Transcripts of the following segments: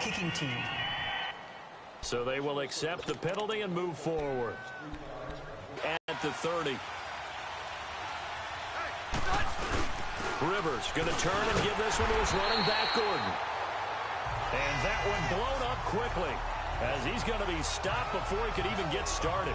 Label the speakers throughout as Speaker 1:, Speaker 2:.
Speaker 1: kicking team.
Speaker 2: So they will accept the penalty and move forward. At the 30. Rivers going to turn and give this one to his running back, Gordon. And that one blown up quickly as he's going to be stopped before he could even get started.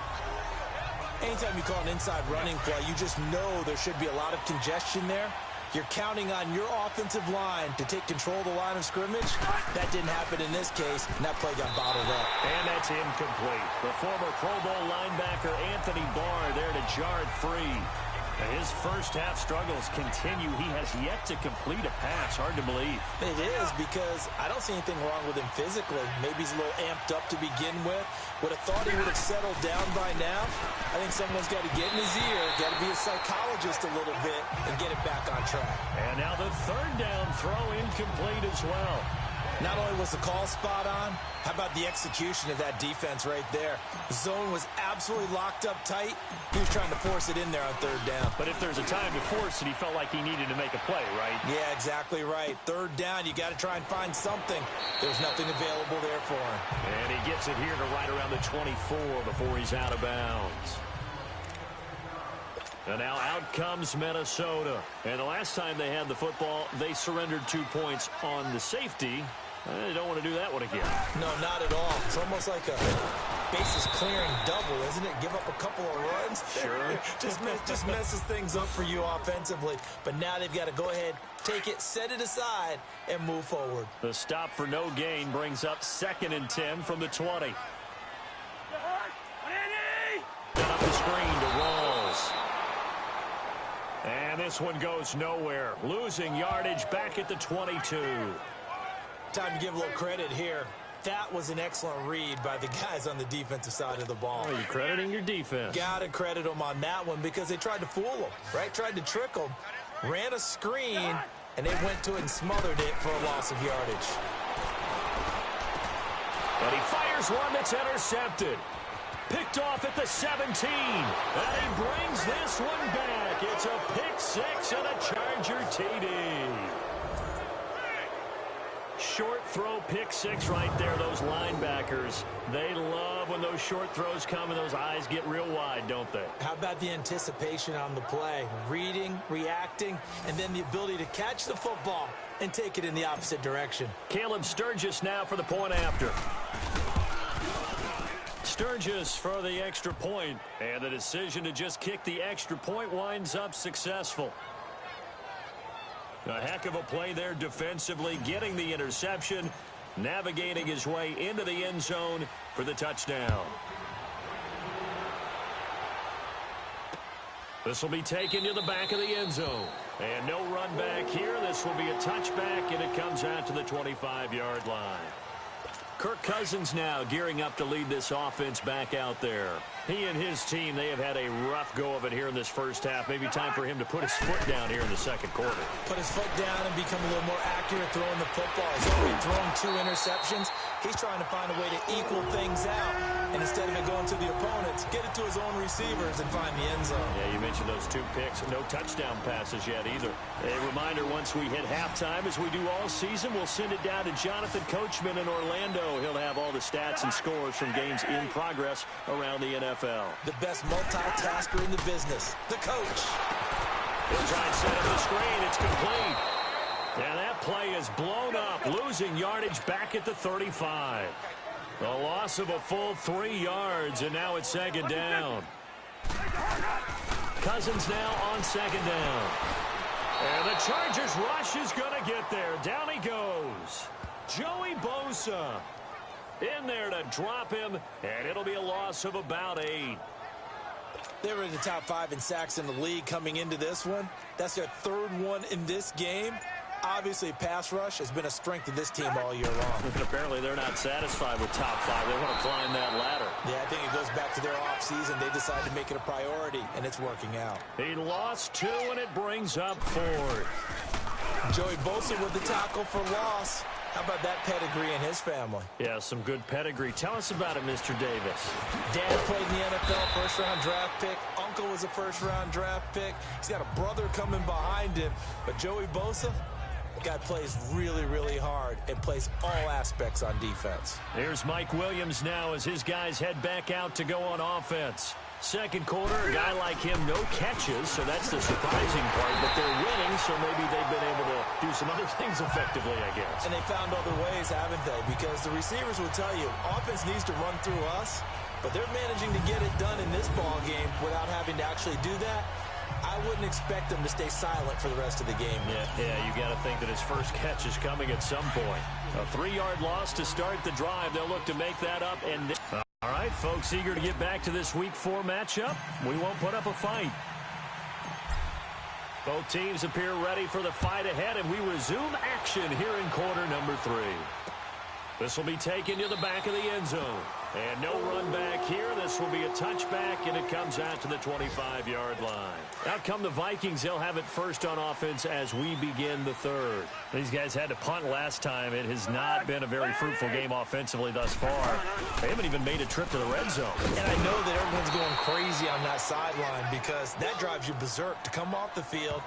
Speaker 3: Anytime you call an inside running play, you just know there should be a lot of congestion there. You're counting on your offensive line to take control of the line of scrimmage. That didn't happen in this case, and that play got bottled up.
Speaker 2: And that's incomplete. The former Pro Bowl linebacker Anthony Barr there to jar it free. His first half struggles continue. He has yet to complete a pass. Hard to believe.
Speaker 3: It is, because I don't see anything wrong with him physically. Maybe he's a little amped up to begin with. Would have thought he would have settled down by now. I think someone's got to get in his ear, got to be a psychologist a little bit, and get it back on track.
Speaker 2: And now the third down throw incomplete as well.
Speaker 3: Not only was the call spot on, how about the execution of that defense right there? The zone was absolutely locked up tight. He was trying to force it in there on third down.
Speaker 2: But if there's a time to force it, he felt like he needed to make a play, right?
Speaker 3: Yeah, exactly right. Third down, you got to try and find something. There's nothing available there for him.
Speaker 2: And he gets it here to right around the 24 before he's out of bounds. And now out comes Minnesota. And the last time they had the football, they surrendered 2 points on the safety. They don't want to do that one again.
Speaker 3: No, not at all. It's almost like a bases clearing double, isn't it? Give up a couple of runs.
Speaker 2: Sure.
Speaker 3: just messes things up for you offensively. But now they've got to go ahead, take it, set it aside, and move forward.
Speaker 2: The stop for no gain brings up 2nd and 10 from the 20. Got up the screen to Rawls. And this one goes nowhere. Losing yardage back at the 22.
Speaker 3: Time to give a little credit here. That was an excellent read by the guys on the defensive side of the ball.
Speaker 2: Oh, you're crediting your defense.
Speaker 3: Got to credit them on that one because they tried to fool them, right? Tried to trick them. Ran a screen, and they went to it and smothered it for a loss of yardage.
Speaker 2: But he fires one that's intercepted. Picked off at the 17. And he brings this one back. It's a pick six and a Charger TD. Short throw pick six right there. Those linebackers, they love when those short throws come and those eyes get real wide, don't they?
Speaker 3: How about the anticipation on the play? Reading, reacting, and then the ability to catch the football and take it in the opposite direction.
Speaker 2: Caleb Sturgis now for the point after. Sturgis for the extra point, and the decision to just kick the extra point winds up successful. A heck of a play there defensively, getting the interception, navigating his way into the end zone for the touchdown. This will be taken to the back of the end zone. And no run back here. This will be a touchback, and it comes out to the 25-yard line. Kirk Cousins now gearing up to lead this offense back out there. He and his team, they have had a rough go of it here in this first half. Maybe time for him to put his foot down here in the second quarter.
Speaker 3: Put his foot down and become a little more accurate throwing the football. He's already thrown 2 interceptions. He's trying to find a way to equal things out. And instead of it going to the opponents, get it to his own receivers and find the end zone.
Speaker 2: Yeah, you mentioned those 2 picks. No touchdown passes yet either. A reminder, once we hit halftime, as we do all season, we'll send it down to Jonathan Coachman in Orlando. He'll have all the stats and scores from games in progress around the NFL.
Speaker 3: The best multitasker in the business, the coach.
Speaker 2: He'll try and set up the screen. It's complete. And that play is blown up, losing yardage back at the 35. The loss of a full 3 yards, and now it's 2nd down. Cousins now on 2nd down. And the Chargers rush is going to get there. Down he goes. Joey Bosa in there to drop him, and it'll be a loss of about 8.
Speaker 3: They were in the top 5 in sacks in the league coming into this one. That's their 3rd one in this game. Obviously, pass rush has been a strength of this team all year long.
Speaker 2: But apparently they're not satisfied with top 5. They want to climb that ladder.
Speaker 3: Yeah, I think it goes back to their offseason. They decided to make it a priority, and it's working out.
Speaker 2: He lost 2, and it brings up 4th.
Speaker 3: Joey Bosa with the tackle for loss. How about that pedigree in his family?
Speaker 2: Yeah, some good pedigree. Tell us about it, Mr. Davis.
Speaker 3: Dad played in the NFL, first-round draft pick. Uncle was a first-round draft pick. He's got a brother coming behind him. But Joey Bosa, that guy plays really, really hard and plays all aspects on defense.
Speaker 2: Here's Mike Williams now as his guys head back out to go on offense. Second quarter, a guy like him, no catches, so that's the surprising part. But they're winning, so maybe they've been able to do some other things effectively, I guess.
Speaker 3: And they found other ways, haven't they? Because the receivers will tell you, offense needs to run through us, but they're managing to get it done in this ball game without having to actually do that. I wouldn't expect them to stay silent for the rest of the game.
Speaker 2: Yeah, you got to think that his first catch is coming at some point. A 3-yard loss to start the drive. They'll look to make that up. And all right, folks, eager to get back to this Week 4 matchup. We won't put up a fight. Both teams appear ready for the fight ahead, and we resume action here in quarter number 3. This will be taken to the back of the end zone. And no run back here. This will be a touchback, and it comes out to the 25-yard line. Out come the Vikings. They'll have it first on offense as we begin the third. These guys had to punt last time. It has not been a very fruitful game offensively thus far. They haven't even made a trip to the red zone.
Speaker 3: And I know that everyone's going crazy on that sideline because that drives you berserk to come off the field,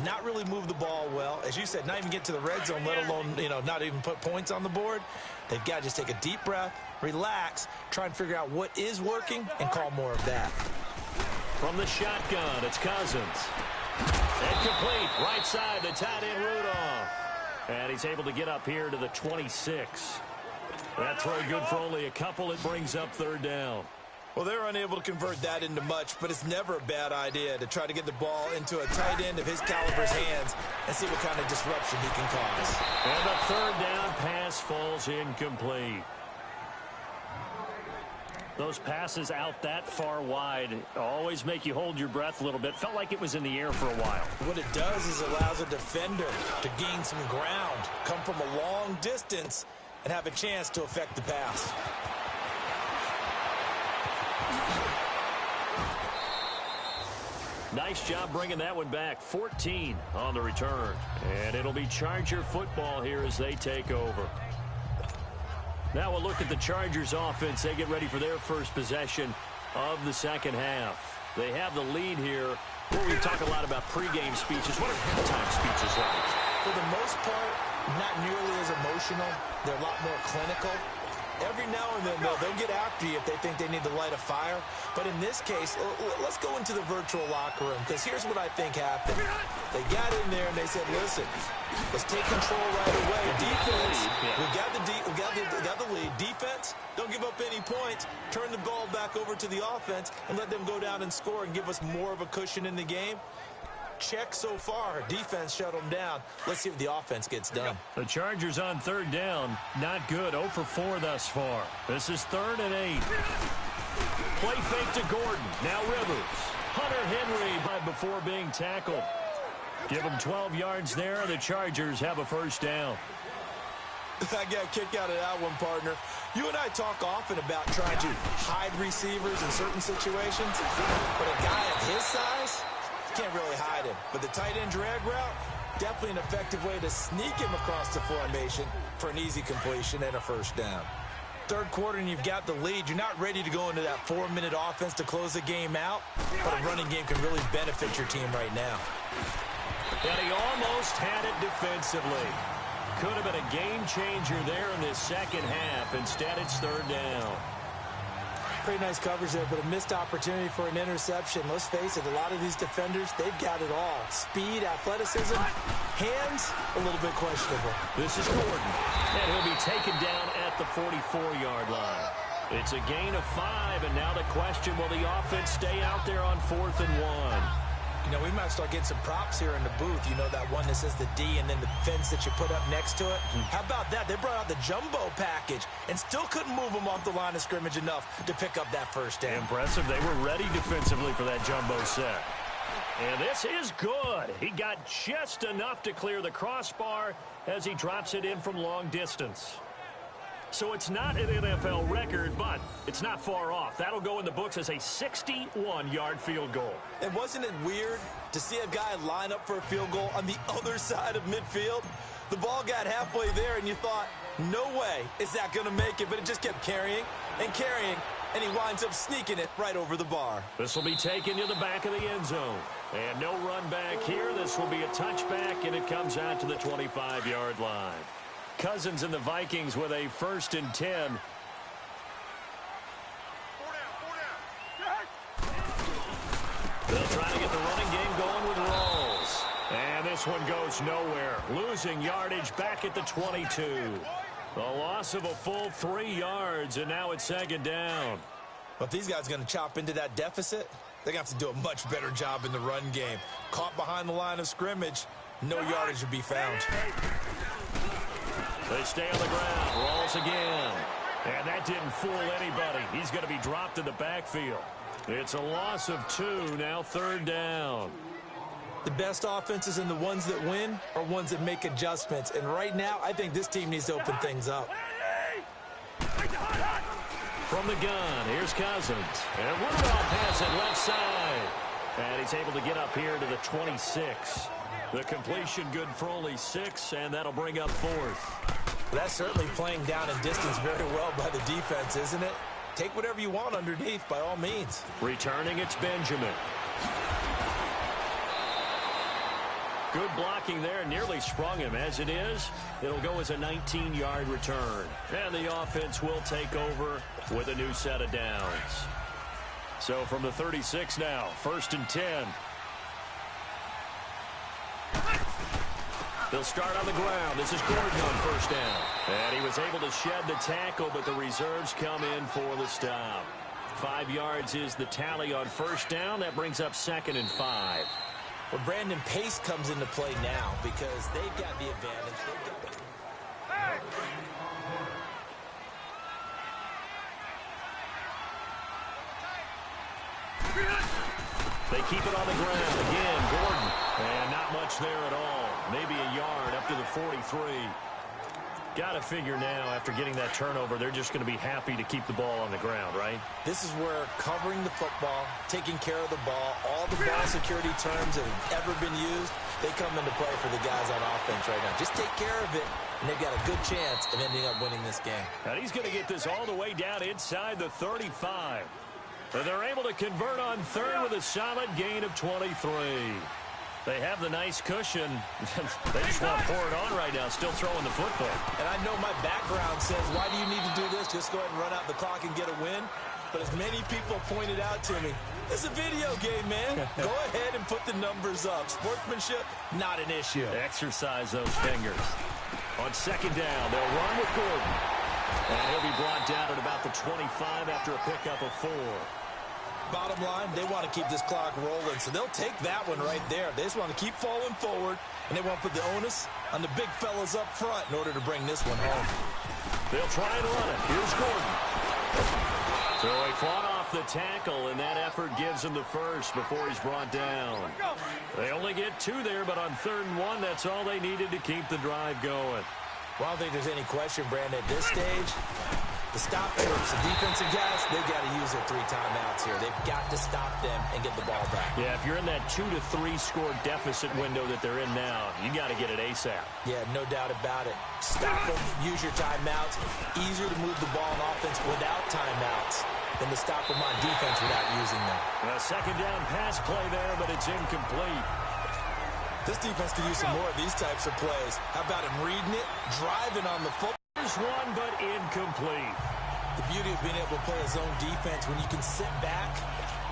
Speaker 3: not really move the ball well. As you said, not even get to the red zone, let alone, not even put points on the board. They've got to just take a deep breath, relax, try and figure out what is working, and call more of that.
Speaker 2: From the shotgun, it's Cousins. And complete, right side, the tight end Rudolph. And he's able to get up here to the 26. That throw good for only a couple. It brings up third down.
Speaker 3: Well, they're unable to convert that into much, but it's never a bad idea to try to get the ball into a tight end of his caliber's hands and see what kind of disruption he can cause.
Speaker 2: And the third down pass falls incomplete. Those passes out that far wide always make you hold your breath a little bit. Felt like it was in the air for a while.
Speaker 3: What it does is allows a defender to gain some ground, come from a long distance, and have a chance to affect the pass.
Speaker 2: Nice job bringing that one back. 14 on the return. And it'll be Charger football here as they take over. Now we'll look at the Chargers offense. They get ready for their first possession of the second half. They have the lead here. Well, we talk a lot about pregame speeches. What are halftime speeches like?
Speaker 3: For the most part, not nearly as emotional. They're a lot more clinical. Every now and then, they'll get after you if they think they need to light a fire. But in this case, let's go into the virtual locker room, because here's what I think happened. They got in there and they said, listen, let's take control right away. Defense, we got the lead. Defense, don't give up any points. Turn the ball back over to the offense and let them go down and score and give us more of a cushion in the game. Check so far. Defense shut them down. Let's see if the offense gets done.
Speaker 2: The Chargers on third down. Not good. 0 for 4 thus far. This is 3rd and 8. Play fake to Gordon. Now Rivers. Hunter Henry before being tackled. Give him 12 yards there. The Chargers have a first down.
Speaker 3: I got a kick out of that one, partner. You and I talk often about trying to hide receivers in certain situations, but a guy of his size can't really hide him. But the tight end drag route, definitely an effective way to sneak him across the formation for an easy completion and a first down. Third quarter and you've got the lead. You're not ready to go into that 4-minute offense to close the game out, but a running game can really benefit your team right now.
Speaker 2: And he almost had it defensively. Could have been a game changer there in this second half. Instead, it's third down.
Speaker 3: Pretty nice coverage there, but a missed opportunity for an interception. Let's face it, a lot of these defenders, they've got it all. Speed, athleticism, hands, a little bit questionable.
Speaker 2: This is Gordon, and he'll be taken down at the 44-yard line. It's a gain of 5, and now the question, will the offense stay out there on 4th and 1?
Speaker 3: We might start getting some props here in the booth. That one that says the D and then the fence that you put up next to it. How about that? They brought out the jumbo package and still couldn't move them off the line of scrimmage enough to pick up that first down.
Speaker 2: Impressive. They were ready defensively for that jumbo set. And this is good. He got just enough to clear the crossbar as he drops it in from long distance. So it's not an NFL record, but it's not far off. That'll go in the books as a 61-yard field goal.
Speaker 3: And wasn't it weird to see a guy line up for a field goal on the other side of midfield? The ball got halfway there, and you thought, no way is that going to make it, but it just kept carrying, and he winds up sneaking it right over the bar.
Speaker 2: This will be taken to the back of the end zone. And no run back here. This will be a touchback, and it comes out to the 25-yard line. Cousins and the Vikings with a 1st and 10. They'll try to get the running game going with Rawls. And this one goes nowhere. Losing yardage back at the 22. The loss of a full 3 yards, and now it's 2nd down.
Speaker 3: But if these guys are going to chop into that deficit, they're going to have to do a much better job in the run game. Caught behind the line of scrimmage, no yardage to be found.
Speaker 2: They stay on the ground. Rawls again. And that didn't fool anybody. He's going to be dropped in the backfield. It's a loss of 2, now 3rd down.
Speaker 3: The best offenses and the ones that win are ones that make adjustments. And right now, I think this team needs to open things up.
Speaker 2: From the gun, here's Cousins. And Rudolph has it left side. And he's able to get up here to the 26. The completion good for only 6, and that'll bring up 4th.
Speaker 3: That's certainly playing down in distance very well by the defense, isn't it? Take whatever you want underneath, by all means.
Speaker 2: Returning, it's Benjamin. Good blocking there, nearly sprung him. As it is, it'll go as a 19-yard return. And the offense will take over with a new set of downs. So from the 36 now, 1st and 10. They'll start on the ground. This is Gordon on 1st down. And he was able to shed the tackle, but the reserves come in for the stop. 5 yards is the tally on 1st down. That brings up 2nd and 5.
Speaker 3: Well, Brandon, pace comes into play now because they've got the advantage.
Speaker 2: They keep it on the ground. Again, Gordon. And not much there at all. Maybe a yard up to the 43. Got to figure now, after getting that turnover, they're just going to be happy to keep the ball on the ground, right?
Speaker 3: This is where covering the football, taking care of the ball, all the ball security terms that have ever been used, they come into play for the guys on offense right now. Just take care of it, and they've got a good chance of ending up winning this game.
Speaker 2: And he's going to get this all the way down inside the 35. And they're able to convert on 3rd with a solid gain of 23. They have the nice cushion. They just want to pour it on right now, still throwing the football.
Speaker 3: And I know my background says, why do you need to do this? Just go ahead and run out the clock and get a win. But as many people pointed out to me, it's a video game, man. Go ahead and put the numbers up. Sportsmanship, not an issue.
Speaker 2: Exercise those fingers. On 2nd down, they'll run with Gordon. And he'll be brought down at about the 25 after a pickup of 4.
Speaker 3: Bottom line, they want to keep this clock rolling, so they'll take that one right there. They just want to keep falling forward, and they want to put the onus on the big fellas up front in order to bring this one home.
Speaker 2: They'll try and run it. Here's Gordon. So he fought off the tackle, and that effort gives him the 1st before he's brought down. They only get 2 there, but on 3rd and 1, that's all they needed to keep the drive going.
Speaker 3: Well, I don't think there's any question, Brandon, at this stage, the stop troops, the defensive guys, they've got to use their 3 timeouts here. They've got to stop them and get the ball back.
Speaker 2: Yeah, if you're in that 2 to 3 score deficit window that they're in now, you got to get it ASAP.
Speaker 3: Yeah, no doubt about it. Stop them, use your timeouts. Easier to move the ball on offense without timeouts than to stop them on defense without using them.
Speaker 2: A 2nd down pass play there, but it's incomplete.
Speaker 3: This defense could use some more of these types of plays. How about him reading it, driving on the football?
Speaker 2: There's one, but incomplete.
Speaker 3: The beauty of being able to play a zone defense when you can sit back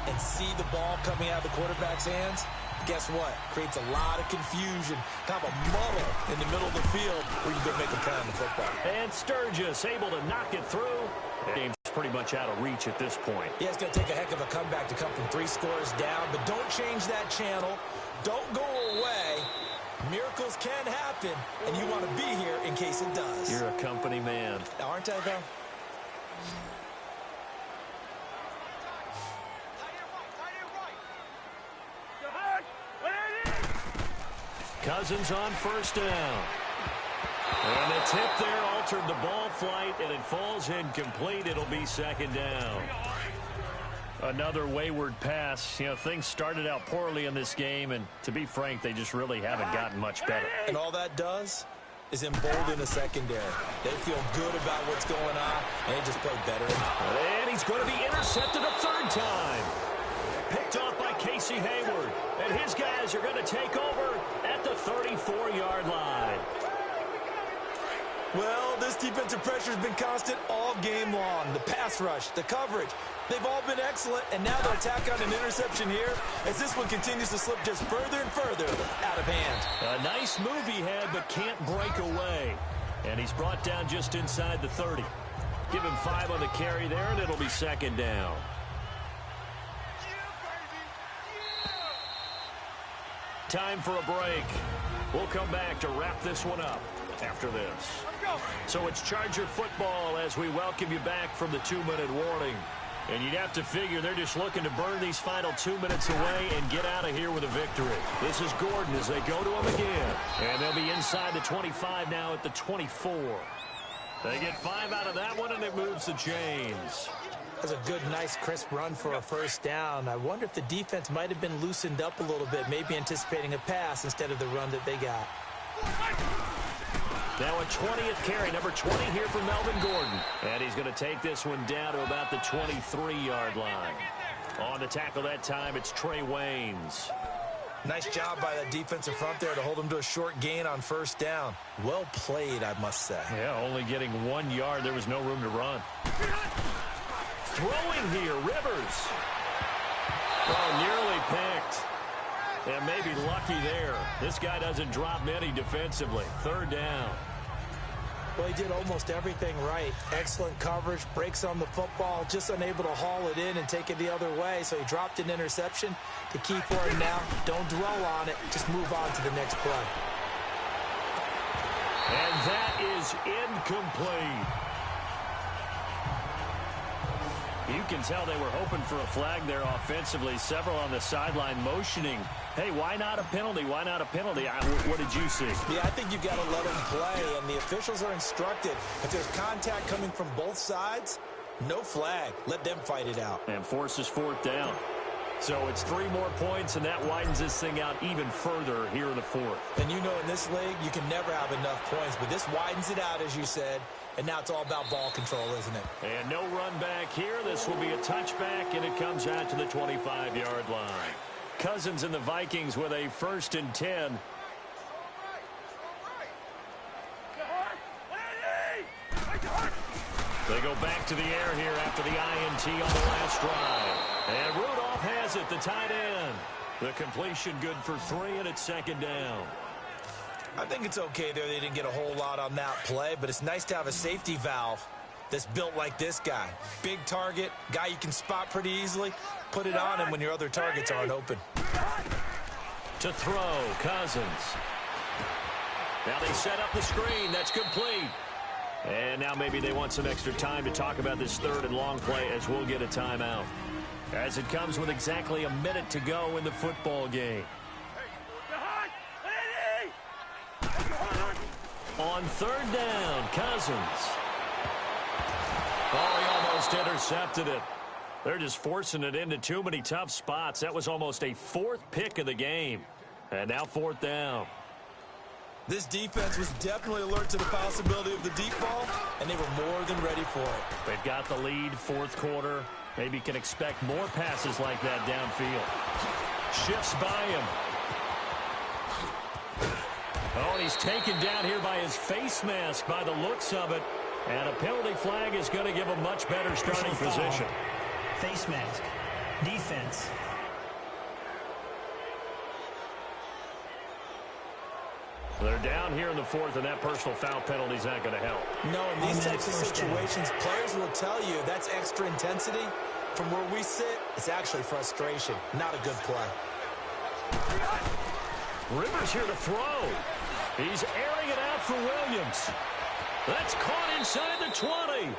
Speaker 3: and see the ball coming out of the quarterback's hands, guess what? Creates a lot of confusion, kind of a muddle in the middle of the field where you can make a play on the football.
Speaker 2: And Sturgis able to knock it through. The game's pretty much out of reach at this point.
Speaker 3: Yeah, it's going to take a heck of a comeback to come from 3 scores down, but don't change that channel. Don't go away. Miracles can happen, and you want to be here in case it does.
Speaker 2: You're a company man.
Speaker 3: Aren't I, though?
Speaker 2: Cousins on 1st down. And the tip there altered the ball flight, and it falls incomplete. It'll be 2nd down. Another wayward pass. You know, things started out poorly in this game, and to be frank, they just really haven't gotten much better.
Speaker 3: And all that does is embolden the secondary. They feel good about what's going on, and they just play better.
Speaker 2: And he's going to be intercepted a 3rd time. picked off by Casey Hayward. And his guys are going to take over at the 34-yard line.
Speaker 3: Well, this defensive pressure has been constant all game long. The pass rush, the coverage, they've all been excellent. And now they'll tack on an interception here as this one continues to slip just further and further out of hand.
Speaker 2: A nice move he had, but can't break away. And he's brought down just inside the 30. Give him 5 on the carry there, and it'll be second down. Time for a break. We'll come back to wrap this one up after this. So it's Charger football as we welcome you back from the 2-minute warning. And you'd have to figure they're just looking to burn these final 2 minutes away and get out of here with a victory. This is Gordon as they go to him again. And they'll be inside the 25 now at the 24. They get 5 out of that one, and it moves to James.
Speaker 3: That's a good, nice, crisp run for a first down. I wonder if the defense might have been loosened up a little bit, maybe anticipating a pass instead of the run that they got.
Speaker 2: Now a 20th carry, number 20 here for Melvin Gordon. And he's going to take this one down to about the 23-yard line. On the tackle that time, it's Trey Waynes.
Speaker 3: Nice job by that defensive front there to hold him to a short gain on first down. Well played, I must say.
Speaker 2: Yeah, only getting 1 yard. There was no room to run. Throwing here, Rivers. Oh, nearly picked. And maybe lucky there. This guy doesn't drop many defensively. Third down.
Speaker 3: Well, he did almost everything right. Excellent coverage, breaks on the football, just unable to haul it in and take it the other way. So he dropped an interception. The key for him now, don't dwell on it. Just move on to the next play.
Speaker 2: And that is incomplete. You can tell they were hoping for a flag there offensively. Several on the sideline motioning. Hey, why not a penalty? Why not a penalty? What did you see?
Speaker 3: Yeah, I think you've got to let them play, and the officials are instructed. If there's contact coming from both sides, no flag. Let them fight it out.
Speaker 2: And forces fourth down. So it's 3 more points, and that widens this thing out even further here in the fourth.
Speaker 3: And you know in this league, you can never have enough points, but this widens it out, as you said. And now it's all about ball control, isn't it?
Speaker 2: And no run back here. This will be a touchback, and it comes out to the 25-yard line. Cousins and the Vikings with a 1st and 10. They go back to the air here after the INT on the last drive. And Rudolph has it, the tight end. The completion good for 3, and it's second down.
Speaker 3: I think it's okay there. They didn't get a whole lot on that play, but it's nice to have a safety valve that's built like this guy. Big target, guy you can spot pretty easily. Put it on him when your other targets aren't open.
Speaker 2: To throw, Cousins. Now they set up the screen. That's complete. And now maybe they want some extra time to talk about this 3rd and long play as we'll get a timeout. As it comes with exactly a minute to go in the football game. On 3rd down, Cousins. Oh, he almost intercepted it. They're just forcing it into too many tough spots. That was almost a 4th pick of the game. And now 4th down.
Speaker 3: This defense was definitely alert to the possibility of the deep ball, and they were more than ready for it.
Speaker 2: They've got the lead, 4th quarter. Maybe can expect more passes like that downfield. Shifts by him. Oh, and he's taken down here by his face mask by the looks of it. And a penalty flag is going to give a much better starting position.
Speaker 1: Face mask. Defense.
Speaker 2: They're down here in the 4th, and that personal foul penalty is not going to help.
Speaker 3: No, in these types of situations, players will tell you that's extra intensity. From where we sit, it's actually frustration, not a good play.
Speaker 2: Rivers here to throw. He's airing it out for Williams. That's caught inside the 20.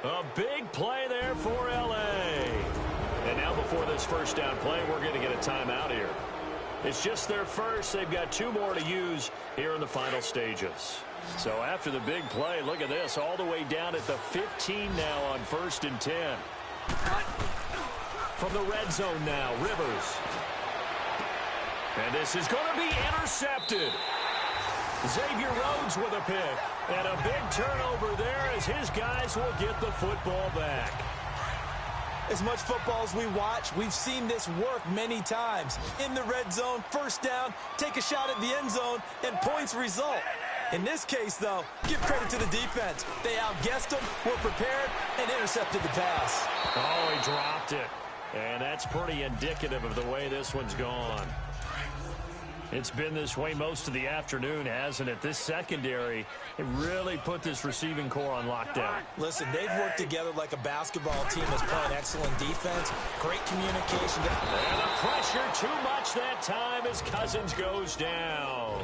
Speaker 2: A big play there for L.A. And now before this first down play, we're going to get a timeout here. It's just their first. They've got 2 more to use here in the final stages. So after the big play, look at this, all the way down at the 15 now on 1st and 10. From the red zone now, Rivers. And this is going to be intercepted. Xavier Rhodes with a pick. And a big turnover there as his guys will get the football back.
Speaker 3: As much football as we watch, we've seen this work many times. In the red zone, first down, take a shot at the end zone, and points result. In this case, though, give credit to the defense. They outguessed them, were prepared, and intercepted the pass.
Speaker 2: Oh, he dropped it. And that's pretty indicative of the way this one's gone. It's been this way most of the afternoon, hasn't it? This secondary, it really put this receiving core on lockdown.
Speaker 3: Listen, they've worked together like a basketball team that's playing excellent defense, great communication.
Speaker 2: And the pressure too much that time as Cousins goes down.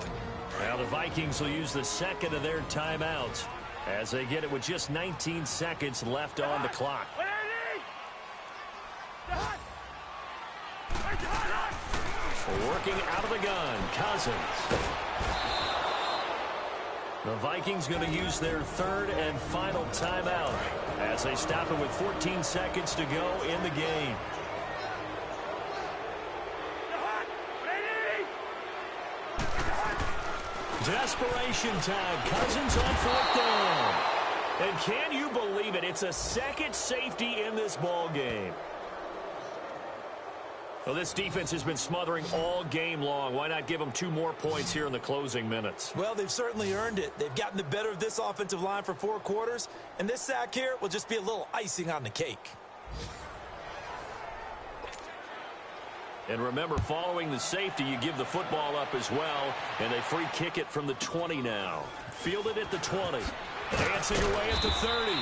Speaker 2: Now the Vikings will use the second of their timeouts as they get it with just 19 seconds left on the clock. Working out of the gun, Cousins. The Vikings going to use their third and final timeout as they stop it with 14 seconds to go in the game. Desperation time. Cousins on fourth down. And can you believe it? It's a second safety in this ball game. Well, this defense has been smothering all game long. Why not give them 2 more points here in the closing minutes?
Speaker 3: Well, they've certainly earned it. They've gotten the better of this offensive line for 4 quarters, and this sack here will just be a little icing on the cake.
Speaker 2: And remember, following the safety, you give the football up as well, and they free kick it from the 20 now. Fielded at the 20. Dancing away at the 30.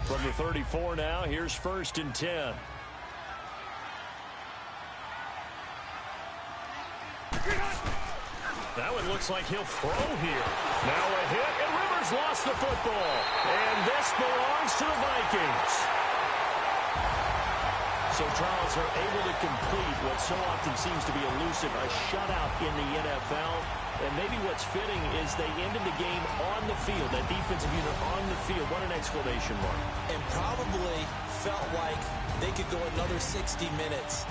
Speaker 2: From the 34 now, here's 1st and 10. That one looks like he'll throw here. Now a hit, and Rivers lost the football. And this belongs to the Vikings. So Charles are able to complete what so often seems to be elusive, a shutout in the NFL. And maybe what's fitting is they ended the game on the field, that defensive unit on the field. What an exclamation mark.
Speaker 3: And probably felt like they could go another 60 minutes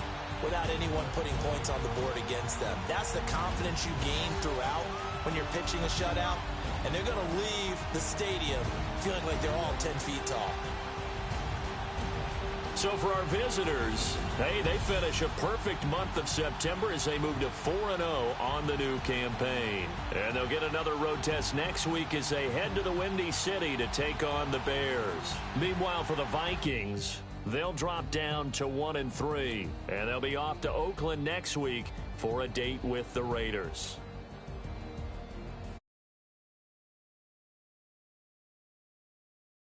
Speaker 3: without anyone putting points on the board against them. That's the confidence you gain throughout when you're pitching a shutout. And they're going to leave the stadium feeling like they're all 10 feet tall.
Speaker 2: So for our visitors, hey, they finish a perfect month of September as they move to 4-0 on the new campaign. And they'll get another road test next week as they head to the Windy City to take on the Bears. Meanwhile, for the Vikings, they'll drop down to 1-3, and they'll be off to Oakland next week for a date with the Raiders.